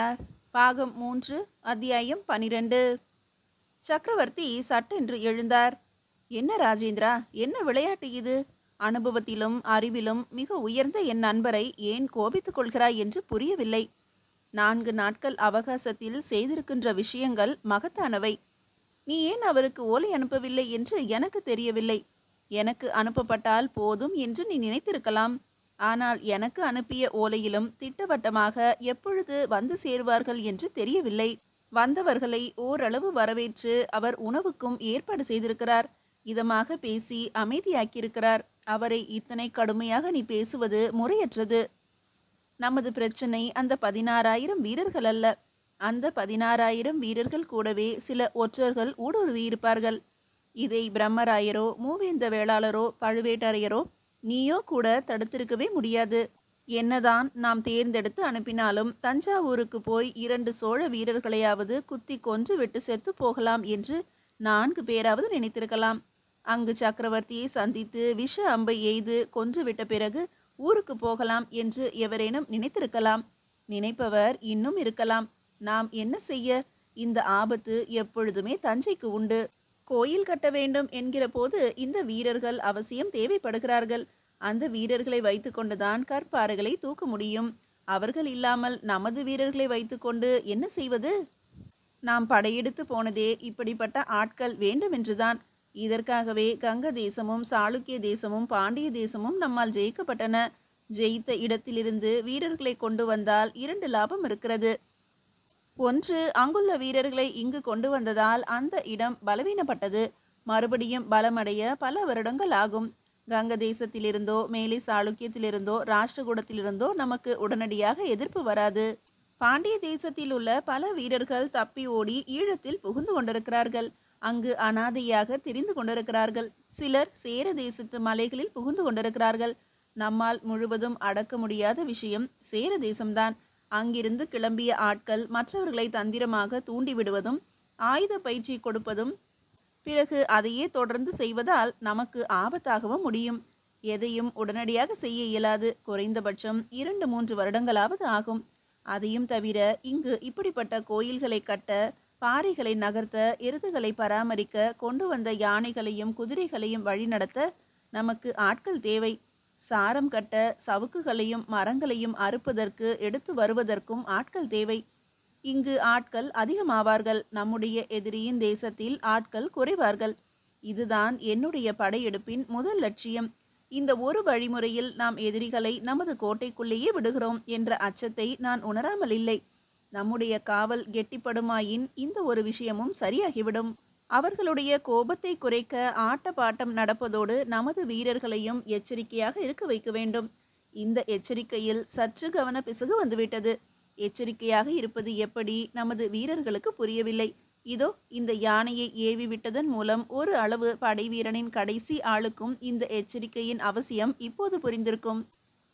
நாயனார் பாகம் 3 அத்தியாயம் 12. சக்கரவர்த்தி சட்டென்று எழுந்தார். என்ன ராஜேந்திரா, என்ன விளையாட்டு இது? அனுபவத்திலும் அறிவிலும் மிக உயர்ந்த என் நண்பரை ஏன் கோபித்துக் கொள்கிறாய் என்று புரியவில்லை. 4 நாட்கள் அவகாசத்தில் செய்திருக்கின்ற விஷயங்கள் மகத்தானவை. நீ ஏன் அவருக்கு ஓலை அனுப்பவில்லை என்று எனக்கு தெரியவில்லை. எனக்கு அனுப்பப்பட்டால் போதும் என்று நீ நினைத்திருக்கலாம். ஆனால் எனக்கு அனுப்பிய ஓலையிலும் திட்டவட்டமாக எப்பொழுது வந்து சேருவார்கள் என்று தெரியவில்லை. வந்தவர்களை ஓரளவு வரவேற்று அவர் உணவுக்கும் ஏற்பாடு செய்திருக்கிறார். இதமாக பேசி அமைதியாக்கியிருக்கிறார். அவரை இத்தனை கடுமையாக நீ பேசுவது முறையற்றது. நமது பிரச்சனை அந்த 16,000 வீரர்கள் அல்ல. அந்த 16,000 வீரர்கள் கூடவே சில ஒற்றர்கள் ஊடுருவியிருப்பார்கள். இதை பிரம்மராயரோ மூவேந்த வேளாளரோ பழுவேட்டரையரோ நீயோ கூட தடுத்திருக்கவே முடியாது. என்னதான் நாம் தேர்ந்தெடுத்து அனுப்பினாலும் தஞ்சாவூருக்கு போய் 2 சோழ வீரர்களையாவது குத்தி கொன்று விட்டு செத்து போகலாம் என்று 4 பேராவது நினைத்திருக்கலாம். அங்கு சக்கரவர்த்தியை சந்தித்து விஷ அம்பை எய்து கொன்றுவிட்ட பிறகு ஊருக்கு போகலாம் என்று எவரேனும் நினைத்திருக்கலாம். நினைப்பவர் இன்னும் இருக்கலாம். நாம் என்ன செய்ய? இந்த ஆபத்து எப்பொழுதுமே தஞ்சைக்கு உண்டு. கோயில் கட்ட வேண்டும் என்கிற போது இந்த வீரர்கள் அவசியம் தேவைப்படுகிறார்கள். அந்த வீரர்களை வைத்துக்கொண்டுதான் கற்பாறைகளை தூக்க முடியும். அவர்கள் இல்லாமல் நமது வீரர்களை வைத்துக்கொண்டு என்ன செய்வது? நாம் படையெடுத்து போனதே இப்படிப்பட்ட ஆட்கள் வேண்டுமென்றுதான். இதற்காகவே கங்க தேசமும் சாளுக்கிய தேசமும் பாண்டிய தேசமும் நம்மால் ஜெயிக்கப்பட்டன. ஜெயித்த இடத்திலிருந்து வீரர்களை கொண்டு வந்தால் 2 லாபம் இருக்கிறது. ஒன்று, அங்குள்ள வீரர்களை இங்கு கொண்டு வந்ததால் அந்த இடம் பலவீனப்பட்டது. மறுபடியும் பலமடைய பல வருடங்கள் ஆகும். கங்க தேசத்திலிருந்தோ மேலே சாளுக்கியத்திலிருந்தோ ராஷ்டிரகூடத்திலிருந்தோ நமக்கு உடனடியாக எதிர்ப்பு வராது. பாண்டிய தேசத்தில் உள்ள பல வீரர்கள் தப்பி ஓடி ஈழத்தில் புகுந்து கொண்டிருக்கிறார்கள். அங்கு அனாதையாக திரிந்து கொண்டிருக்கிறார்கள். சிலர் சேர தேசத்து மலைகளில் புகுந்து கொண்டிருக்கிறார்கள். நம்மால் முழுவதும் அடக்க முடியாத விஷயம் சேர தேசம்தான். அங்கிருந்து கிளம்பிய ஆட்கள் மற்றவர்களை தந்திரமாக தூண்டிவிடுவதும் ஆயுத பயிற்சி கொடுப்பதும் பிறகு அதையே தொடர்ந்து செய்வதால் நமக்கு ஆபத்தாகவும் முடியும். எதையும் உடனடியாக செய்ய இயலாது. குறைந்தபட்சம் 2-3 வருடங்களாவது ஆகும். அதையும் தவிர இங்கு இப்படிப்பட்ட கோயில்களை கட்ட, பாறைகளை நகர்த்த, எருதுகளை பராமரிக்க, கொண்டு வந்த யானைகளையும் குதிரைகளையும் வழிநடத்த நமக்கு ஆட்கள் தேவை. சாரம் கட்ட சவுக்குகளையும் மரங்களையும் அறுப்பதற்கு எடுத்து வருவதற்கும் ஆட்கள் தேவை. இங்கு ஆட்கள் அதிகமாவார்கள். நம்முடைய எதிரியின் தேசத்தில் ஆட்கள் குறைவார்கள். இதுதான் என்னுடைய படையெடுப்பின் முதல் லட்சியம். இந்த ஒரு வழிமுறையில் நாம் எதிரிகளை நமது கோட்டைக்குள்ளேயே விடுகிறோம் என்ற அச்சத்தை நான் உணராமல் இல்லை. நம்முடைய காவல் கெட்டிப்படுமாயின் இந்த ஒரு விஷயமும் சரியாகிவிடும். அவர்களுடைய கோபத்தை குறைக்க ஆட்டப்பாட்டம் நடப்பதோடு நமது வீரர்களையும் எச்சரிக்கையாக இருக்க வைக்க வேண்டும். இந்த எச்சரிக்கையில் சற்று கவன பிசகு வந்துவிட்டது. எச்சரிக்கையாக இருப்பது எப்படி நமது வீரர்களுக்கு புரியவில்லை. இதோ இந்த யானையை ஏவி விட்டதன் மூலம் ஒரு அளவு படை வீரனின் கடைசி ஆளுக்கும் இந்த எச்சரிக்கையின் அவசியம் இப்போது புரிந்திருக்கும்.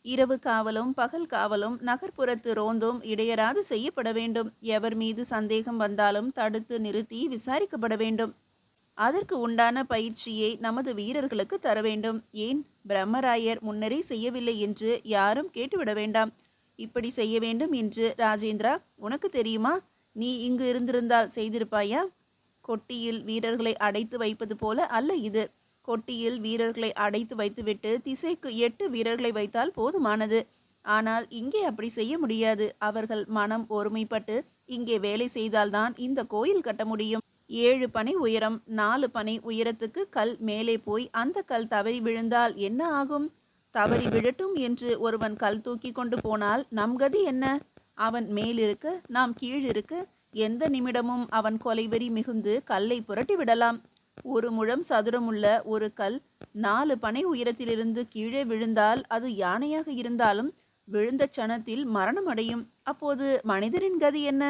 இரவு காவலும் பகல் காவலும் நகர்ப்புறத்து ரோந்தும் இடையராது செய்யப்பட வேண்டும். எவர் மீது சந்தேகம் வந்தாலும் தடுத்து நிறுத்தி விசாரிக்கப்பட வேண்டும். அதற்கு உண்டான பயிற்சியை நமது வீரர்களுக்கு தர வேண்டும். ஏன், பிரம்மராயர் முன்னரே செய்யவில்லை என்று யாரும் கேட்டுவிட வேண்டாம். இப்படி செய்ய வேண்டும் என்று ராஜேந்திரா உனக்கு தெரியுமா? நீ இங்கு இருந்திருந்தால் செய்திருப்பாயா? கொட்டியில் வீரர்களை அடைத்து வைப்பது போல அல்ல இது. கொட்டியில் வீரர்களை அடைத்து வைத்துவிட்டு திசைக்கு 8 வீரர்களை வைத்தால் போதுமானது. ஆனால் இங்கே அப்படி செய்ய முடியாது. அவர்கள் மனம் ஒருமைப்பட்டு இங்கே வேலை செய்தால்தான் இந்த கோயில் கட்ட முடியும். 7 பனை உயரம், 4 பனை உயரத்துக்கு கல் மேலே போய் அந்த கல் தவறி விழுந்தால் என்ன ஆகும்? தவறி விழட்டும் என்று ஒருவன் கல் தூக்கி கொண்டு போனால் நம் கதி என்ன? அவன் மேலிருக்க நாம் கீழிருக்க எந்த நிமிடமும் அவன் கொலைவெறி மிகுந்து கல்லை புரட்டி விடலாம். 1 முழம் சதுரமுள்ள ஒரு கல் 4 பனை உயரத்திலிருந்து கீழே விழுந்தால் அது யானையாக இருந்தாலும் விழுந்த க்ஷணத்தில் மரணம் அடையும். அப்போது மனிதரின் கதி என்ன?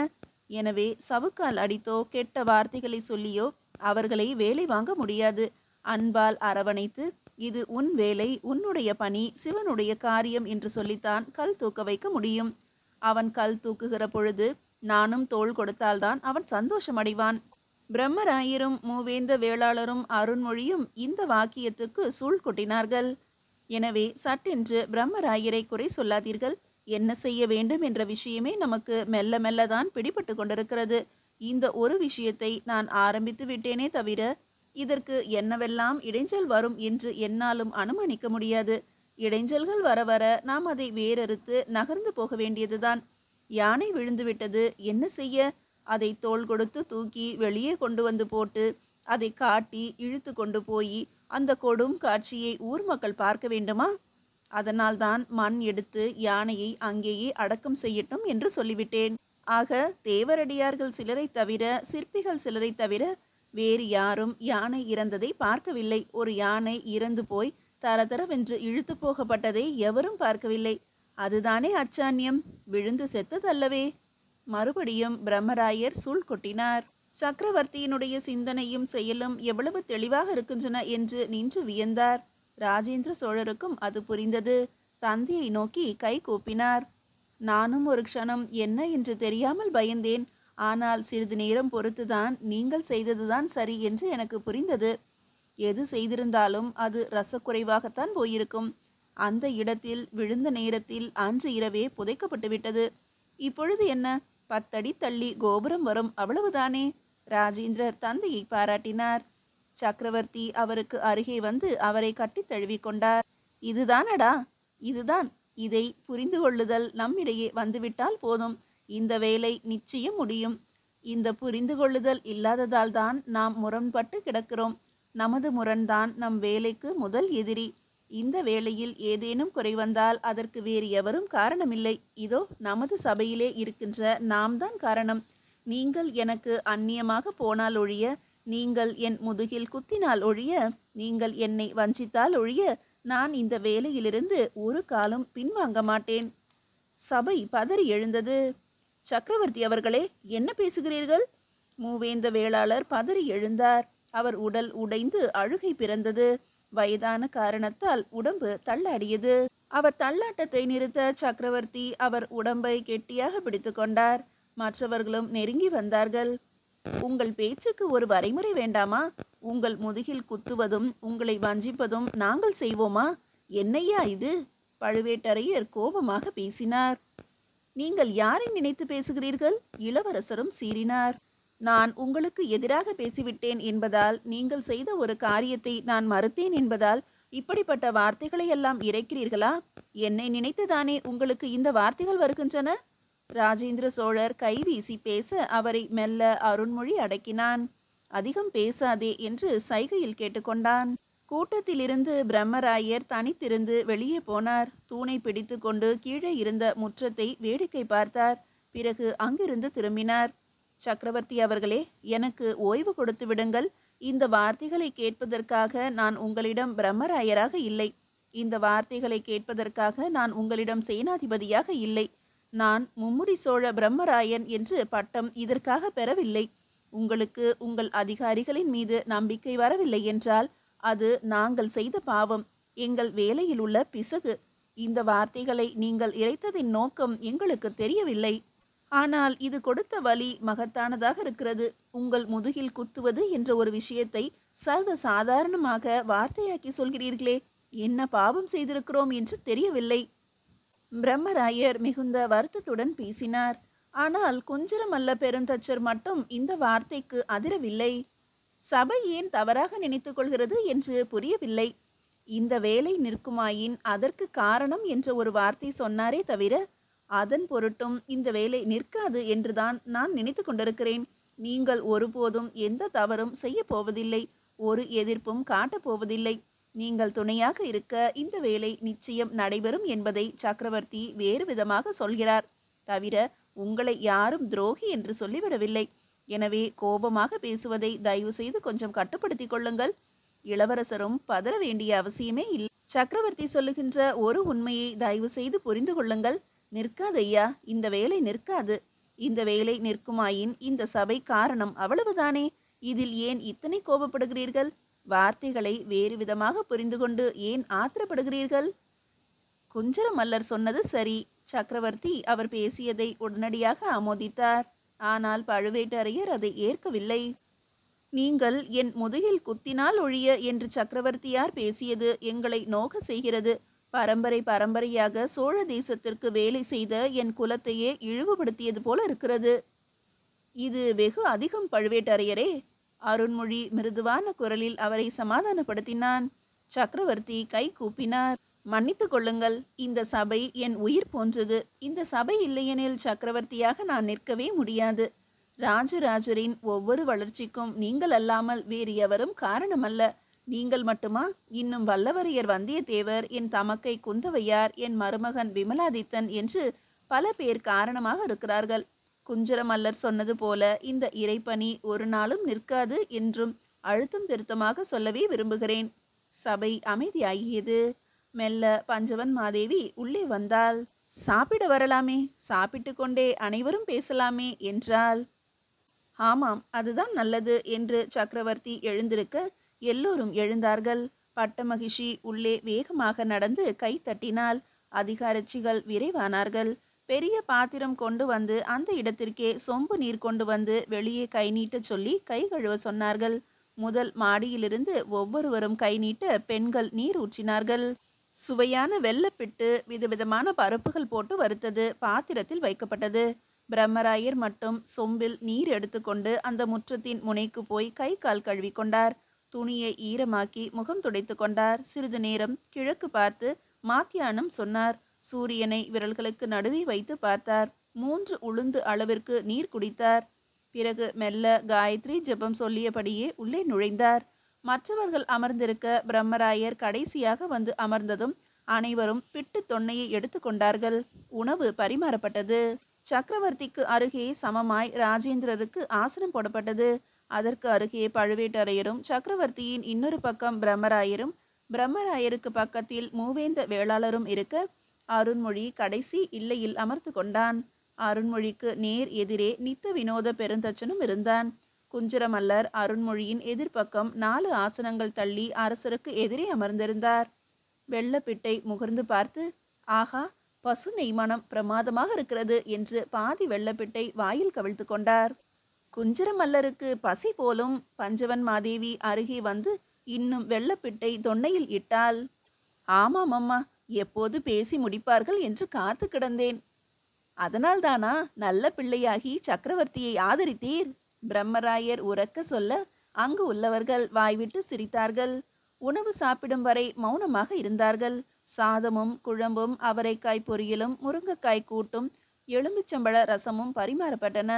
எனவே சவுக்கால் அடித்தோ கெட்ட வார்த்தைகளை சொல்லியோ அவர்களை வேலை வாங்க முடியாது. அன்பால் அரவணைத்து இது உன் வேலை, உன்னுடைய பணி, சிவனுடைய காரியம் என்று சொல்லித்தான் கல் தூக்க வைக்க முடியும். அவன் கல் தூக்குகிற பொழுது நானும் தோள் கொடுத்தால்தான் அவன் சந்தோஷமடைவான். பிரம்மராயரும் மூவேந்த வேளாளரும் அருண்மொழியும் இந்த வாக்கியத்துக்கு சூழ் கொட்டினார்கள். எனவே சட்டென்று பிரம்மராயரை குறை சொல்லாதீர்கள். என்ன செய்ய வேண்டும் என்ற விஷயமே நமக்கு மெல்ல மெல்லதான் பிடிபட்டு கொண்டிருக்கிறது. இந்த ஒரு விஷயத்தை நான் ஆரம்பித்து விட்டேனே தவிர இதற்கு என்னவெல்லாம் இடைஞ்சல் வரும் என்று என்னாலும் அனுமானிக்க முடியாது. இடைஞ்சல்கள் வர வர நாம் அதை வேறறுத்து நகர்ந்து போக வேண்டியதுதான். யானை விழுந்து விட்டது, என்ன செய்ய? அதை தோள் கொடுத்து தூக்கி வெளியே கொண்டு வந்து போட்டு அதை காட்டி இழுத்து கொண்டு போய் அந்த கொடும் காட்சியை ஊர் மக்கள் பார்க்க வேண்டுமா? அதனால்தான் மண் எடுத்து யானையை அங்கேயே அடக்கம் செய்யட்டும் என்று சொல்லிவிட்டேன். ஆக தேவரடியார்கள் சிலரை தவிர, சிற்பிகள் சிலரை தவிர வேறு யாரும் யானை இறந்ததை பார்க்கவில்லை. ஒரு யானை இறந்து போய் தரதரவென்று இழுத்து போகப்பட்டதை எவரும் பார்க்கவில்லை. அதுதானே அச்சான்யம், விழுந்து செத்ததல்லவே. மறுபடியும் பிரம்மராயர் சூழ் கொட்டினார். சக்கரவர்த்தியினுடைய சிந்தனையும் செயலும் எவ்வளவு தெளிவாக இருக்கின்றன என்று நின்று வியந்தார். ராஜேந்திர சோழருக்கும் அது புரிந்தது. தந்தையை நோக்கி கை கூப்பினார். நானும் ஒரு க்ஷணம் என்ன என்று தெரியாமல் பயந்தேன். ஆனால் சிறிது நேரம் பொறுத்துதான் நீங்கள் செய்ததுதான் சரி என்று எனக்கு புரிந்தது. எது செய்திருந்தாலும் அது ரசக்குறைவாகத்தான் போயிருக்கும். அந்த இடத்தில் விழுந்த நேரத்தில் அன்று இரவே புதைக்கப்பட்டு விட்டது. இப்பொழுது என்ன, 10 அடி தள்ளி கோபுரம் வரும், அவ்வளவுதானே. ராஜேந்திரர் தந்தையை பாராட்டினார். சக்கரவர்த்தி அவருக்கு அருகே வந்து அவரை கட்டி தழுவி கொண்டார். இதுதானடா, இதுதான். இதை புரிந்து கொள்ளுதல் நம்மிடையே வந்துவிட்டால் போதும். இந்த வேலை நிச்சயம் முடியும். இந்த புரிந்து கொள்ளுதல் இல்லாததால் தான் நாம் முரண்பட்டு கிடக்கிறோம். நமது முரண்தான் நம் வேலைக்கு முதல் எதிரி. இந்த வேளையில் ஏதேனும் குறை வந்தால் அதற்கு வேறு எவரும் காரணமில்லை. இதோ நமது சபையிலே இருக்கின்ற நாம் தான் காரணம். நீங்கள் எனக்கு அந்நியமாக போனால் ஒழிய, நீங்கள் என் முதுகில் குத்தினால் ஒழிய, நீங்கள் என்னை வஞ்சித்தால் ஒழிய நான் இந்த வேலையிலிருந்து ஒரு காலம் பின்வாங்க மாட்டேன். சபை பதறி எழுந்தது. சக்கரவர்த்தி அவர்களே, என்ன பேசுகிறீர்கள்? மூவேந்த வேளாளர் பதறி எழுந்தார். அவர் உடல் உடைந்து அழுகை பிறந்தது. வயதான காரணத்தால் உடம்பு தள்ளாடியது. அவர் தள்ளாட்டத்தை நிறுத்த சக்கரவர்த்தி அவர் உடம்பை கெட்டியாக பிடித்து கொண்டார். மற்றவர்களும் நெருங்கி வந்தார்கள். உங்கள் பேச்சுக்கு ஒரு வரைமுறை வேண்டாமா? உங்கள் முதுகில் குத்துவதும் உங்களை வஞ்சிப்பதும் நாங்கள் செய்வோமா? என்னையா இது? பழுவேட்டரையர் கோபமாக பேசினார். நீங்கள் யாரை நினைத்து பேசுகிறீர்கள்? இளவரசரும் சீறினார். நான் உங்களுக்கு எதிராக பேசிவிட்டேன் என்பதால், நீங்கள் செய்த ஒரு காரியத்தை நான் மறுத்தேன் என்பதால் இப்படிப்பட்ட வார்த்தைகளை எல்லாம் இறைக்கிறீர்களா? என்னை நினைத்துதானே உங்களுக்கு இந்த வார்த்தைகள் வருகின்றன? ராஜேந்திர சோழர் கைவீசி பேச அவரை மெல்ல அருண்மொழி அடக்கினான். அதிகம் பேசாதே என்று சைகையில் கேட்டுக்கொண்டான். கூட்டத்திலிருந்து பிரம்மராயர் தனித்திருந்து வெளியே போனார். தூணை பிடித்து கொண்டு கீழே இருந்த முற்றத்தை வேடிக்கை பார்த்தார். பிறகு அங்கிருந்து திரும்பினார். சக்கரவர்த்தி அவர்களே, எனக்கு ஓய்வு கொடுத்து விடுங்கள். இந்த வார்த்தைகளை கேட்பதற்காக நான் உங்களிடம் பிரம்மராயராக இல்லை. இந்த வார்த்தைகளை கேட்பதற்காக நான் உங்களிடம் சேனாதிபதியாக இல்லை. நான் மும்முடி சோழ பிரம்மராயன் என்று பட்டம் இதற்காக பெறவில்லை. உங்களுக்கு உங்கள் அதிகாரிகளின் மீது நம்பிக்கை வரவில்லை என்றால் அது நாங்கள் செய்த பாவம், எங்கள் வேலையில் உள்ள பிசகு. இந்த வார்த்தைகளை நீங்கள் இறைத்ததின் நோக்கம் எங்களுக்கு தெரியவில்லை. ஆனால் இது கொடுத்த வலி மகத்தானதாக இருக்கிறது. உங்கள் முதுகில் குத்துவது என்ற ஒரு விஷயத்தை சர்வ சாதாரணமாக வார்த்தையாக்கி சொல்கிறீர்களே, என்ன பாவம் செய்திருக்கிறோம் என்று தெரியவில்லை. பிரம்மராயர் மிகுந்த வருத்தத்துடன் பேசினார். ஆனால் குஞ்சரமல்ல பெருந்தச்சர் மட்டும் இந்த வார்த்தைக்கு அதிரவில்லை. சபை ஏன் தவறாக நினைத்து கொள்கிறது என்று புரியவில்லை. இந்த வேலை நிற்குமாயின் அதற்கு காரணம் என்ற ஒரு வார்த்தை சொன்னாரே தவிர, அதன் பொருட்டும் இந்த வேலை நிற்காது என்றுதான் நான் நினைத்து கொண்டிருக்கிறேன். நீங்கள் ஒருபோதும் எந்த தவறும் செய்ய போவதில்லை, ஒரு எதிர்ப்பும் காட்டப் போவதில்லை. நீங்கள் துணையாக இருக்க இந்த வேலை நிச்சயம் நடைபெறும் என்பதை சக்கரவர்த்தி வேறு விதமாக சொல்கிறார். தவிர உங்களை யாரும் துரோகி என்று சொல்லிவிடவில்லை. எனவே கோபமாக பேசுவதை தயவு செய்து கொஞ்சம் கட்டுப்படுத்தி கொள்ளுங்கள். இளவரசரும் பதற வேண்டிய அவசியமே இல்லை. சக்கரவர்த்தி சொல்லுகின்ற ஒரு உண்மையை தயவு செய்து புரிந்து கொள்ளுங்கள். நிற்காதையா, இந்த வேலை நிற்காது. இந்த வேலை நிற்குமாயின் இந்த சபை காரணம், அவ்வளவுதானே. இதில் ஏன் இத்தனை கோபப்படுகிறீர்கள்? வார்த்தைகளை வேறு விதமாக புரிந்து கொண்டு ஏன் ஆத்திரப்படுகிறீர்கள்? குஞ்சர மல்லர் சொன்னது சரி. சக்கரவர்த்தி அவர் பேசியதை உடனடியாக ஆமோதித்தார். ஆனால் பழுவேட்டரையர் அதை ஏற்கவில்லை. நீங்கள் என் முதுகில் குத்தினால் ஒழிய என்று சக்கரவர்த்தியார் பேசியது எங்களை நோக செய்கிறது. பரம்பரை பரம்பரையாக சோழ தேசத்திற்கு வேலை செய்த என் குலத்தையே இழிவுபடுத்தியது போல இருக்கிறது. இது வெகு அதிகம் பழுவேட்டரையரே. அருண்மொழி மிருதுவான குரலில் அவரை சமாதானப்படுத்தினான். சக்கரவர்த்தி கை கூப்பினார். மன்னித்து கொள்ளுங்கள், இந்த சபை என் உயிர் போன்றது. இந்த சபை இல்லையெனில் சக்கரவர்த்தியாக நான் நிற்கவே முடியாது. ராஜராஜரின் ஒவ்வொரு வளர்ச்சிக்கும் நீங்கள் அல்லாமல் வேறு எவரும் காரணமல்ல. நீங்கள் மட்டுமா? இன்னும் வல்லவரையர் வந்தியத்தேவர், என் தமக்கை குந்தவையார், என் மருமகன் விமலாதித்தன் என்று பல பேர் காரணமாக இருக்கிறார்கள். குஞ்சரமல்லர் சொன்னது போல இந்த இறைப்பணி ஒரு நாளும் நிற்காது என்றும் அழுத்தம் திருத்தமாக சொல்லவே விரும்புகிறேன். சபை அமைதியாகியது. மெல்ல பஞ்சவன் மாதேவி உள்ளே வந்தாள். சாப்பிட வரலாமே, சாப்பிட்டு கொண்டே அனைவரும் பேசலாமே என்றாள். ஆமாம், அதுதான் நல்லது என்று சக்கரவர்த்தி எழுந்திருக்க எல்லோரும் எழுந்தார்கள். பட்டமகிஷி உள்ளே வேகமாக நடந்து கை தட்டினாள். அதிகாரச்சிகள் விரைவானார்கள். பெரிய பாத்திரம் கொண்டு வந்து அந்த இடத்திற்கே சொம்பு நீர் கொண்டு வந்து வெளியே கை நீட்ட சொல்லி கை கழுவ சொன்னார்கள். முதல் மாடியிலிருந்து ஒவ்வொருவரும் கை நீட்ட பெண்கள் நீர் ஊற்றினார்கள். சுவையான வெள்ளப்பிட்டு விதவிதமான பருப்புகள் போட்டு வறுத்தது பாத்திரத்தில் வைக்கப்பட்டது. பிரம்மராயர் மட்டும் சொம்பில் நீர் எடுத்துக்கொண்டு அந்த முற்றத்தின் முனைக்கு போய் கை கால் கழுவி கொண்டார். துணியை ஈரமாக்கி முகம் துடைத்து கொண்டார். சிறிது நேரம் கிழக்கு பார்த்து மாத்தியானம் சொன்னார். சூரியனை விரல்களுக்கு நடுவே வைத்து பார்த்தார். 3 உளுந்து அளவிற்கு நீர் குடித்தார். பிறகு மெல்ல காயத்ரி ஜெபம் சொல்லியபடியே உள்ளே நுழைந்தார். மற்றவர்கள் அமர்ந்திருக்க பிரம்மராயர் கடைசியாக வந்து அமர்ந்ததும் அனைவரும் பிட்டு தொன்னையை எடுத்து கொண்டார்கள். உணவு பரிமாறப்பட்டது. சக்கரவர்த்திக்கு அருகே சமமாய் ராஜேந்திரருக்கு ஆசனம் போடப்பட்டது. அதற்கு அருகே பழுவேட்டரையரும், சக்கரவர்த்தியின் இன்னொரு பக்கம் பிரம்மராயரும், பிரம்மராயருக்கு பக்கத்தில் மூவேந்த வேளாளரும் இருக்க அருண்மொழி கடைசி இல்லையில் அமர்ந்து கொண்டான். அருண்மொழிக்கு நேர் எதிரே நித்த வினோத பெருந்தச்சனும் இருந்தான். குஞ்சரமல்லர் அருண்மொழியின் எதிர்ப்பக்கம் 4 ஆசனங்கள் தள்ளி அரசருக்கு எதிரே அமர்ந்திருந்தார். வெள்ளப்பிட்டை முகர்ந்து பார்த்து, ஆஹா, பசு நெய் மனம் பிரமாதமாக இருக்கிறது என்று பாதி வெள்ளப்பிட்டை வாயில் கவிழ்த்து கொண்டார். குஞ்சரமல்லருக்கு பசி போலும். பஞ்சவன் மாதேவி அருகே வந்து இன்னும் வெள்ளப்பிட்டை தொண்டையில் இட்டாள். ஆமாம் அம்மா, எப்போது பேசி முடிப்பார்கள் என்று காத்து கிடந்தேன். அதனால்தானா நல்ல பிள்ளையாகி சக்கரவர்த்தியை ஆதரித்தீர்? பிரம்மராயர் உரக்க சொல்ல அங்கு உள்ளவர்கள் வாய்விட்டு சிரித்தார்கள். உணவு சாப்பிடும் வரை மௌனமாக இருந்தார்கள். சாதமும் குழம்பும் அவரைக்காய் பொரியலும் முருங்கைக்காய் கூட்டும் எலும்பிச்சம்பழ ரசமும் பரிமாறப்பட்டன.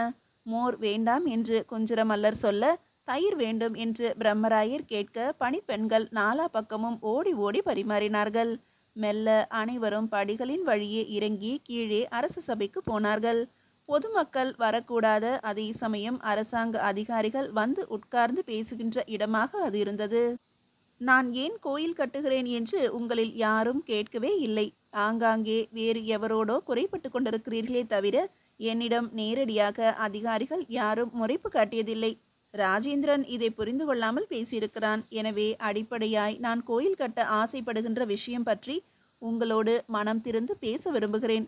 மோர் வேண்டாம் என்று குஞ்சரமல்லர் சொல்ல தயிர் வேண்டும் என்று பிரம்மராயர் கேட்க பணிப்பெண்கள் 4 பக்கமும் ஓடி ஓடி பரிமாறினார்கள். மெல்ல அனைவரும் படிகளின் வழியே இறங்கி கீழே அரச சபைக்கு போனார்கள். பொதுமக்கள் வரக்கூடாத, அதே சமயம் அரசாங்க அதிகாரிகள் வந்து உட்கார்ந்து பேசுகின்ற இடமாக அது இருந்தது. நான் ஏன் கோயில் கட்டுகிறேன் என்று உங்களில் யாரும் கேட்கவே இல்லை. ஆங்காங்கே வேறு எவரோடோ குறைப்பட்டு கொண்டிருக்கிறீர்களே தவிர என்னிடம் நேரடியாக அதிகாரிகள் யாரும் முறைப்பு காட்டியதில்லை. ராஜேந்திரன் இதை புரிந்து கொள்ளாமல் பேசியிருக்கிறான். எனவே அடிப்படையாய் நான் கோயில் கட்ட ஆசைப்படுகின்ற விஷயம் பற்றி உங்களோடு மனம் திறந்து பேச விரும்புகிறேன்.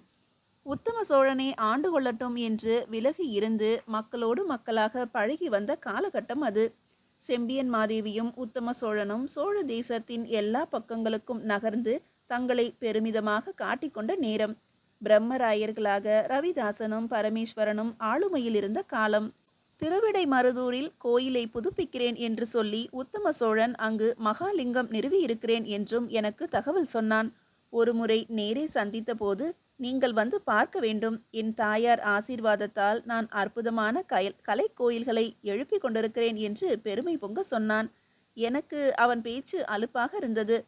உத்தம சோழனை ஆண்டு கொள்ளட்டும் என்று விலகி இருந்து மக்களோடு மக்களாக பழகி வந்த காலகட்டம் அது. செம்பியன் மாதேவியும் உத்தம சோழனும் சோழ தேசத்தின் எல்லா பக்கங்களுக்கும் நகர்ந்து தங்களை பெருமிதமாக காட்டிக்கொண்ட நேரம். பிரம்மராயர்களாக ரவிதாசனும் பரமேஸ்வரனும் ஆளுமையில் இருந்த காலம். திருவிடை மருதூரில் கோயிலை புதுப்பிக்கிறேன் என்று சொல்லி உத்தம சோழன் அங்கு மகாலிங்கம் நிறுவி இருக்கிறேன் என்றும் எனக்கு தகவல் சொன்னான். ஒருமுறை நேரே சந்தித்த போது, நீங்கள் வந்து பார்க்க வேண்டும். என் தாயார் ஆசீர்வாதத்தால் நான் அற்புதமான கலை கோயில்களை எழுப்பி கொண்டிருக்கிறேன் என்று பெருமை பொங்க சொன்னான். எனக்கு அவன் பேச்சு அலுப்பாக இருந்தது.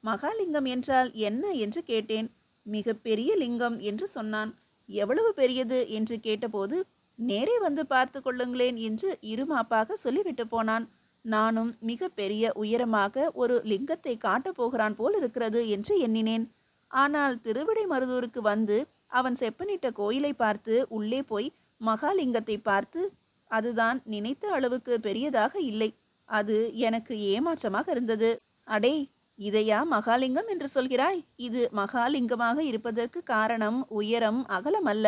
மகாலிங்கம் என்றால் என்ன என்று கேட்டேன். மிக பெரிய லிங்கம் என்று சொன்னான். எவ்வளவு பெரியது என்று கேட்டபோது, நேரே வந்து பார்த்து கொள்ளுங்களேன் என்று இருமாப்பாக சொல்லிவிட்டு போனான். நானும் மிக பெரிய உயரமாக ஒரு லிங்கத்தை காட்டப் போகிறான் போல் இருக்கிறது என்று எண்ணினேன். ஆனால் திருவிடை மருதூருக்கு வந்து அவன் செப்பனிட்ட கோயிலை பார்த்து உள்ளே போய் மகாலிங்கத்தை பார்த்து, அதுதான் நினைத்த அளவுக்கு பெரியதாக இல்லை. அது எனக்கு ஏமாற்றமாக இருந்தது. அடே, இதையா மகாலிங்கம் என்று சொல்கிறாய்? இது மகாலிங்கமாக இருப்பதற்கு காரணம் உயரம் அகலம் அல்ல.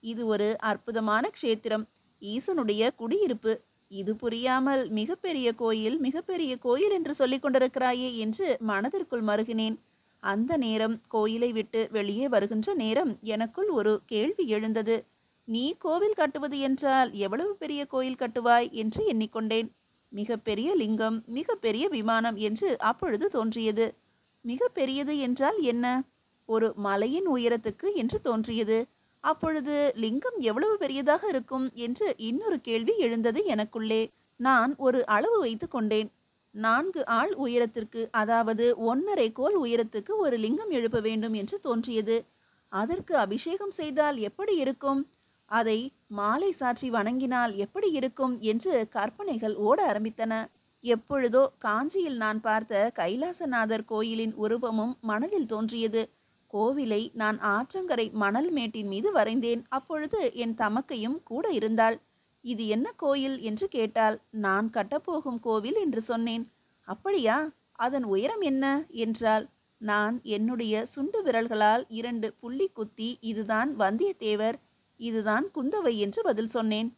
இது ஒரு அற்புதமான க்ஷேத்திரம், ஈசனுடைய குடியிருப்பு. இது புரியாமல் மிகப்பெரிய கோயில் மிகப்பெரிய கோயில் என்று சொல்லிக் கொண்டிருக்கிறாயே என்று மனதிற்குள் மருகினேன். அந்த நேரம் கோயிலை விட்டு வெளியே வருகின்ற நேரம் எனக்குள் ஒரு கேள்வி எழுந்தது. நீ கோவில் கட்டுவது என்றால் எவ்வளவு பெரிய கோயில் கட்டுவாய் என்று எண்ணிக்கொண்டேன். மிக பெரிய லிங்கம், மிக பெரிய விமானம் என்று அப்பொழுது தோன்றியது. மிக பெரியது என்றால் என்ன? ஒரு மலையின் உயரத்துக்கு என்று தோன்றியது. அப்பொழுது லிங்கம் எவ்வளவு பெரியதாக இருக்கும் என்று இன்னொரு கேள்வி எழுந்தது எனக்குள்ளே. நான் ஒரு அளவு வைத்து கொண்டேன். 4 ஆள் உயரத்திற்கு, அதாவது 1½ கோல் உயரத்துக்கு ஒரு லிங்கம் எழுப்ப வேண்டும் என்று தோன்றியது. அதற்கு அபிஷேகம் செய்தால் எப்படி இருக்கும்? அதை மாலை சாற்றி வணங்கினால் எப்படி இருக்கும் என்று கற்பனைகள் ஓட ஆரம்பித்தன. எப்பொழுதோ காஞ்சியில் நான் பார்த்த கைலாசநாதர் கோயிலின் உருவமும் மனதில் தோன்றியது. கோவிலை நான் ஆற்றங்கரை மணல் மேட்டின் மீது வரைந்தேன். அப்பொழுது என் தமக்கையும் கூட இருந்தாள். இது என்ன கோயில் என்று கேட்டாள். நான் கட்டப்போகும் கோவில் என்று சொன்னேன். அப்படியா? அதன் உயரம் என்ன என்றாள். நான் என்னுடைய சுண்டு விரல்களால் 2 புள்ளி குத்தி, இதுதான் வந்தியத்தேவர், இதுதான் குந்தவை என்று பதில் சொன்னேன்.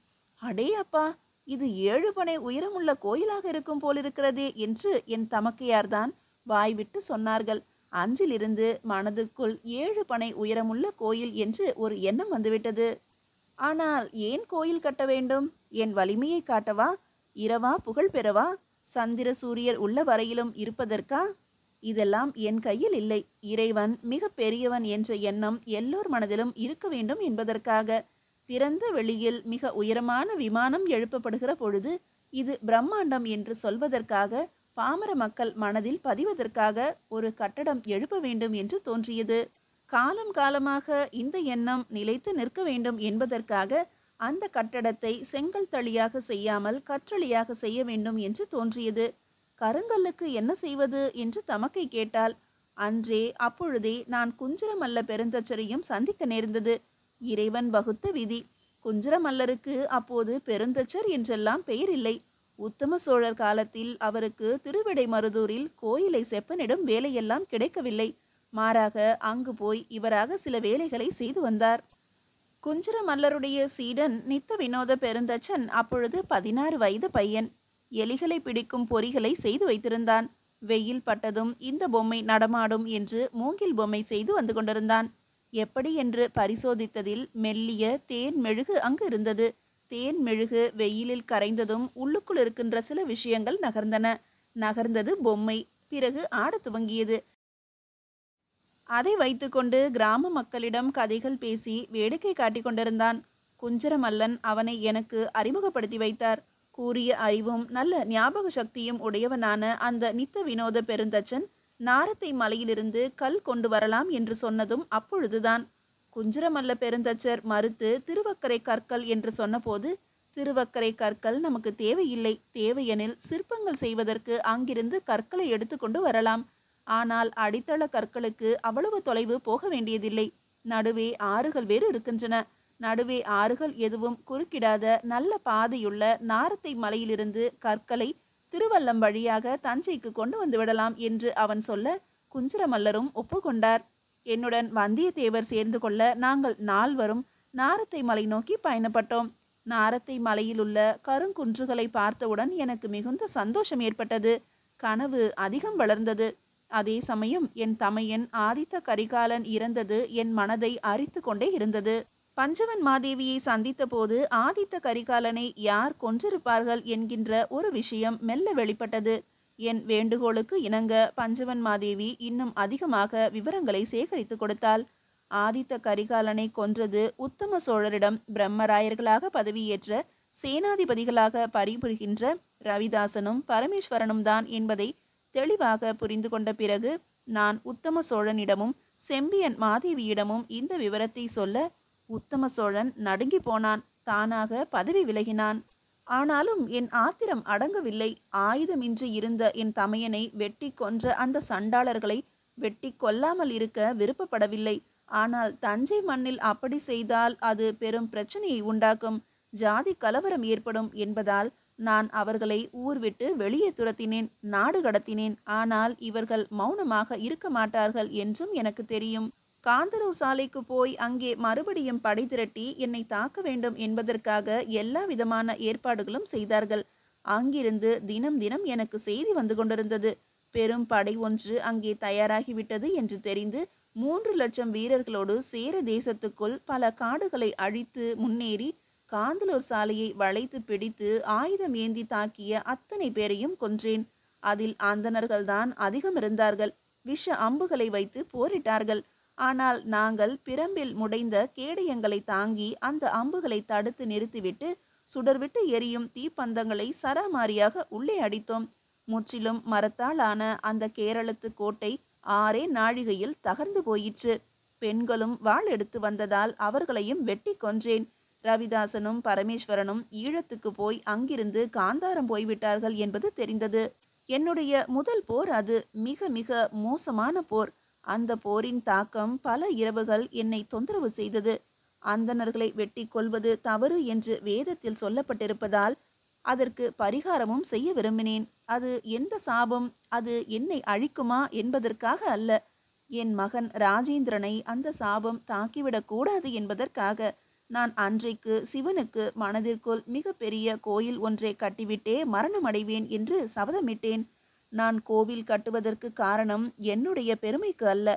அடே அப்பா, இது 7 பனை உயரமுள்ள கோயிலாக இருக்கும் போலிருக்கிறதே என்று என் தமக்கையார்தான் வாய்விட்டு சொன்னார்கள். அஞ்சிலிருந்து மனதுக்குள் 7 பனை உயரமுள்ள கோயில் என்று ஒரு எண்ணம் வந்துவிட்டது. ஆனால் ஏன் கோயில் கட்ட வேண்டும்? என் வலிமையை காட்டவா? இரவா புகழ் பெறவா? சந்திர சூரியர் உள்ள வரையிலும் இருப்பதற்கா? இதெல்லாம் என் கையில் இல்லை. இறைவன் மிக பெரியவன் என்ற எண்ணம் எல்லோர் மனதிலும் இருக்க வேண்டும் என்பதற்காக. திறந்த வெளியில் மிக உயரமான விமானம் எழுப்பப்படுகிற பொழுது இது பிரம்மாண்டம் என்று சொல்வதற்காக, பாமர மக்கள் மனதில் பதிவதற்காக ஒரு கட்டடம் எழுப்ப வேண்டும் என்று தோன்றியது. காலம் காலமாக இந்த எண்ணம் நிலைத்து நிற்க வேண்டும் என்பதற்காக அந்த கட்டடத்தை செங்கல் தளியாக செய்யாமல் கற்றளியாக செய்ய வேண்டும் என்று தோன்றியது. கருங்கல்லுக்கு என்ன செய்வது என்று தமக்கை கேட்டாள். அப்பொழுதே நான் குஞ்சரமல்ல பெருந்தச்சரையும் சந்திக்க நேர்ந்தது. இறைவன் வகுத்த விதி. குஞ்சரமல்லருக்கு அப்போது பெருந்தச்சர் என்றெல்லாம் பெயர் இல்லை. உத்தம சோழர் காலத்தில் அவருக்கு திருவிடைமருதூரில் கோயிலை செப்பனிடும் வேலையெல்லாம் கிடைக்கவில்லை. மாறாக அங்கு போய் இவராக சில வேலைகளை செய்து வந்தார். குஞ்சர மல்லருடைய சீடன் நித்த வினோத பெருந்தச்சன் அப்பொழுது 16 வயது பையன். எலிகளை பிடிக்கும் பொறிகளை செய்து வைத்திருந்தான். வெயில் பட்டதும் இந்த பொம்மை நடமாடும் என்று மூங்கில் பொம்மை செய்து வந்து கொண்டிருந்தான். எப்படி என்று பரிசோதித்ததில் மெல்லிய தேன் மெழுகு அங்கு இருந்தது. தேன் மெழுகு வெயிலில் கரைந்ததும் உள்ளுக்குள் இருக்கின்ற சில விஷயங்கள் நகர்ந்தது பொம்மை. பிறகு ஆடத் துவங்கியது. அதை வைத்துக்கொண்டு கிராம மக்களிடம் கதைகள் பேசி வேடிக்கை காட்டி கொண்டிருந்தான். குஞ்சரமல்லன் அவனை எனக்கு அறிமுகப்படுத்தி வைத்தார். கூறிய அறிவும் நல்ல ஞாபக சக்தியும் உடையவனான அந்த நித்த வினோத பெருந்தச்சன் நாரத்தை மலையிலிருந்து கல் கொண்டு வரலாம் என்று சொன்னதும் அப்பொழுதுதான். குஞ்சரமல்ல பெருந்தச்சர் மறுத்து திருவக்கரை கற்கள் என்று சொன்னபோது, திருவக்கரை கற்கள் நமக்கு தேவையில்லை, தேவையெனில் சிற்பங்கள் செய்வதற்கு அங்கிருந்து கற்களை எடுத்துக்கொண்டு வரலாம். ஆனால் அடித்தள கற்களுக்கு அவ்வளவு தொலைவு போக வேண்டியதில்லை. நடுவே ஆறுகள் வேறு இருக்கின்றன. நடுவே ஆறுகள் எதுவும் குறுக்கிடாத நல்ல பாதையுள்ள நாரத்தை மலையிலிருந்து கற்களை திருவல்லம் வழியாக தஞ்சைக்கு கொண்டு வந்து விடலாம் என்று அவன் சொல்ல, குஞ்சரமல்லரும் ஒப்புக்கொண்டார். என்னுடன் வந்தியத்தேவர் சேர்ந்து கொள்ள நாங்கள் 4வரும் நாரத்தை மலை நோக்கி பயணப்பட்டோம். நாரத்தை மலையிலுள்ள கருங்குன்றுகளை பார்த்தவுடன் எனக்கு மிகுந்த சந்தோஷம் ஏற்பட்டது. கனவு அதிகம் வளர்ந்தது. அதே சமயம் என் தமையன் ஆதித்த கரிகாலன் இறந்தது என் மனதை அரித்து கொண்டே இருந்தது. பஞ்சவன் மாதேவியை சந்தித்த போது ஆதித்த கரிகாலனை யார் கொன்றிருப்பார்கள் என்கின்ற ஒரு விஷயம் மெல்ல வெளிப்பட்டது. என் வேண்டுகோளுக்கு இணங்க பஞ்சவன் மாதேவி இன்னும் அதிகமாக விவரங்களை சேகரித்து கொடுத்தாள். ஆதித்த கரிகாலனை கொன்றது உத்தம சோழரிடம் பிரம்மராயர்களாக பதவியேற்ற சேனாதிபதிகளாக பரிபுரிகின்ற ரவிதாசனும் பரமேஸ்வரனும் தான் என்பதை தெளிவாக புரிந்து கொண்ட பிறகு நான் உத்தம சோழனிடமும் செம்பியன் மாதேவியிடமும் இந்த விவரத்தை சொல்ல, உத்தம சோழன் நடுங்கி போனான். தானாக பதவி விலகினான். ஆனாலும் என் ஆத்திரம் அடங்கவில்லை. ஆயுதமின்றி இருந்த என் தமையனை வெட்டி கொன்ற அந்த சண்டாளர்களை வெட்டி கொல்லாமல் இருக்க விருப்பப்படவில்லை. ஆனால் தஞ்சை மண்ணில் அப்படி செய்தால் அது பெரும் பிரச்சனையை உண்டாக்கும், ஜாதி கலவரம் ஏற்படும் என்பதால் நான் அவர்களை ஊர் விட்டு வெளியே துரத்தினேன், நாடு கடத்தினேன். ஆனால் இவர்கள் மௌனமாக இருக்க மாட்டார்கள் என்றும் எனக்கு தெரியும். காந்தரவு சாலைக்கு போய் அங்கே மறுபடியும் படை திரட்டி என்னை தாக்க வேண்டும் என்பதற்காக எல்லா விதமான ஏற்பாடுகளும் செய்தார்கள். அங்கிருந்து தினம் தினம் எனக்கு செய்தி வந்து கொண்டிருந்தது. பெரும் படை ஒன்று அங்கே தயாராகிவிட்டது என்று தெரிந்து 3,00,000 வீரர்களோடு சேர தேசத்துக்குள் பல காடுகளை அழித்து முன்னேறி காந்தலூர் சாலையை வளைத்து பிடித்து ஆயுதம் ஏந்தி தாக்கிய அத்தனை பேரையும் கொன்றேன். அதில் அந்தணர்கள்தான் அதிகம் இருந்தார்கள். விஷ அம்புகளை வைத்து போரிட்டார்கள். ஆனால் நாங்கள் பிரம்பில் முடைந்த கேடயங்களை தாங்கி அந்த அம்புகளை தடுத்து நிறுத்திவிட்டு சுடர்விட்டு எரியும் தீப்பந்தங்களை சராமாரியாக உள்ளே அடித்தோம். முற்றிலும் மரத்தால் ஆன அந்த கேரளத்து கோட்டை 6 நாழிகையில் தகர்ந்து போயிற்று. பெண்களும் வாள் எடுத்து வந்ததால் அவர்களையும் வெட்டி கொன்றேன். ரவிதாசனும் பரமேஸ்வரனும் ஈழத்துக்கு போய் அங்கிருந்து காந்தாரம் போய்விட்டார்கள் என்பது தெரிந்தது. என்னுடைய முதல் போர் அது. மிக மிக மோசமான போர். அந்த போரின் தாக்கம் பல இரவுகள் என்னை தொந்தரவு செய்தது. அந்தணர்களை வெட்டி கொள்வது தவறு என்று வேதத்தில் சொல்லப்பட்டிருப்பதால் அதற்கு பரிகாரமும் செய்ய விரும்பினேன். அது எந்த சாபம், அது என்னை அழிக்குமா என்பதற்காக அல்ல. என் மகன் ராஜேந்திரனை அந்த சாபம் தாக்கிவிடக் கூடாது என்பதற்காக நான் அன்றைக்கு சிவனுக்கு மனதிற்குள் மிக பெரிய கோயில் ஒன்றை கட்டிவிட்டே மரணமடைவேன் என்று சபதமிட்டேன். நான் கோவில் கட்டுவதற்கு காரணம் என்னுடைய பெருமைக்கு அல்ல.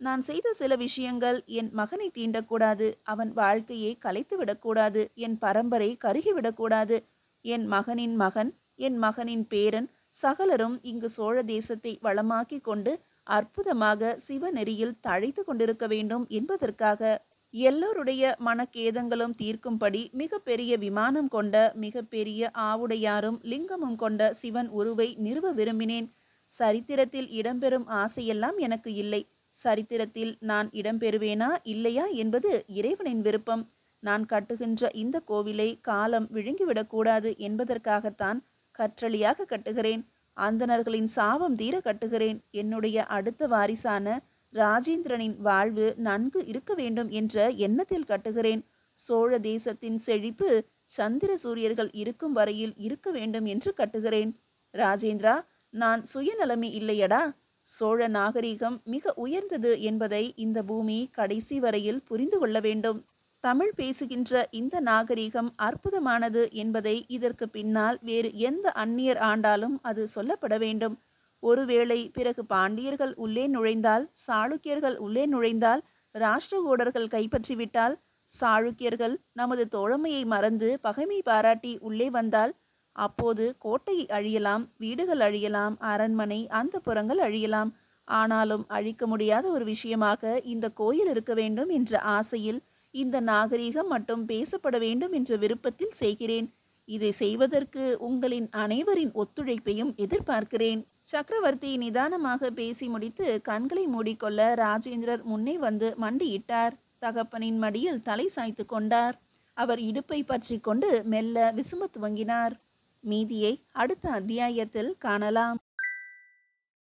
நான் செய்த சில விஷயங்கள் என் மகனை தீண்டக்கூடாது, அவன் வாழ்க்கையை கலைத்துவிடக்கூடாது, என் பரம்பரை கருகிவிடக்கூடாது. என் மகனின் மகன், என் மகனின் பேரன் சகலரும் இங்கு சோழ தேசத்தை வளமாக்கி கொண்டு அற்புதமாக சிவநெறியில் தழைத்து கொண்டிருக்க வேண்டும் என்பதற்காக எல்லோருடைய மனக்கேதங்களும் தீர்க்கும்படி மிக பெரிய விமானம் கொண்ட மிக பெரிய ஆவுடையாரும் லிங்கமும் கொண்ட சிவன் உருவை நிறுவ விரும்பினேன். சரித்திரத்தில் இடம்பெறும் ஆசையெல்லாம் எனக்கு இல்லை. சரித்திரத்தில் நான் இடம்பெறுவேனா இல்லையா என்பது இறைவனின் விருப்பம். நான் கட்டுகின்ற இந்த கோவிலை காலம் விழுங்கிவிடக்கூடாது என்பதற்காகத்தான் கற்றளியாக கட்டுகிறேன். அந்தணர்களின் சாபம் தீர கட்டுகிறேன். என்னுடைய அடுத்த வாரிசான ராஜேந்திரனின் வாழ்வு நன்கு இருக்க வேண்டும் என்ற எண்ணத்தில் கட்டுகிறேன். சோழ தேசத்தின் செழிப்பு சந்திர சூரியர்கள் இருக்கும் வரையில் இருக்க வேண்டும் என்று கட்டுகிறேன். ராஜேந்திரா, நான் சுயநலமே இல்லையடா. சோழ நாகரிகம் மிக உயர்ந்தது என்பதை இந்த பூமி கடைசி வரையில் புரிந்து கொள்ள வேண்டும். தமிழ் பேசுகின்ற இந்த நாகரிகம் அற்புதமானது என்பதை இதற்கு பின்னால் வேறு எந்த அந்நியர் ஆண்டாலும் அது சொல்லப்பட வேண்டும். ஒருவேளை பிறகு பாண்டியர்கள் உள்ளே நுழைந்தால், சாளுக்கியர்கள் உள்ளே நுழைந்தால், ராஷ்டிரகூடர்கள் கைப்பற்றிவிட்டால், சாளுக்கியர்கள் நமது தோழமையை மறந்து பகைமை பாராட்டி உள்ளே வந்தால், அப்போது கோட்டை அழியலாம், வீடுகள் அழியலாம், அரண்மனை அந்தப்புறங்கள் அழியலாம். ஆனாலும் அழிக்க முடியாத ஒரு விஷயமாக இந்த கோயில் இருக்க வேண்டும் என்ற ஆசையில் இந்த நாகரிகம் மட்டும் பேசப்பட வேண்டும் என்ற விருப்பத்தில் செய்கிறேன். இதை செய்வதற்கு உங்களின் அனைவரின் ஒத்துழைப்பையும் எதிர்பார்க்கிறேன். சக்கரவர்த்தி நிதானமாக பேசி முடித்து கண்களை மூடிக்கொள்ள ராஜேந்திரர் முன்னே வந்து மண்டியிட்டார். தகப்பனின் மடியில் தலை சாய்த்து கொண்டார். அவர் இடுப்பை பற்றி கொண்டு மெல்ல விசும்பத் துவங்கினார். மீதியை அடுத்த அத்தியாயத்தில் காணலாம்.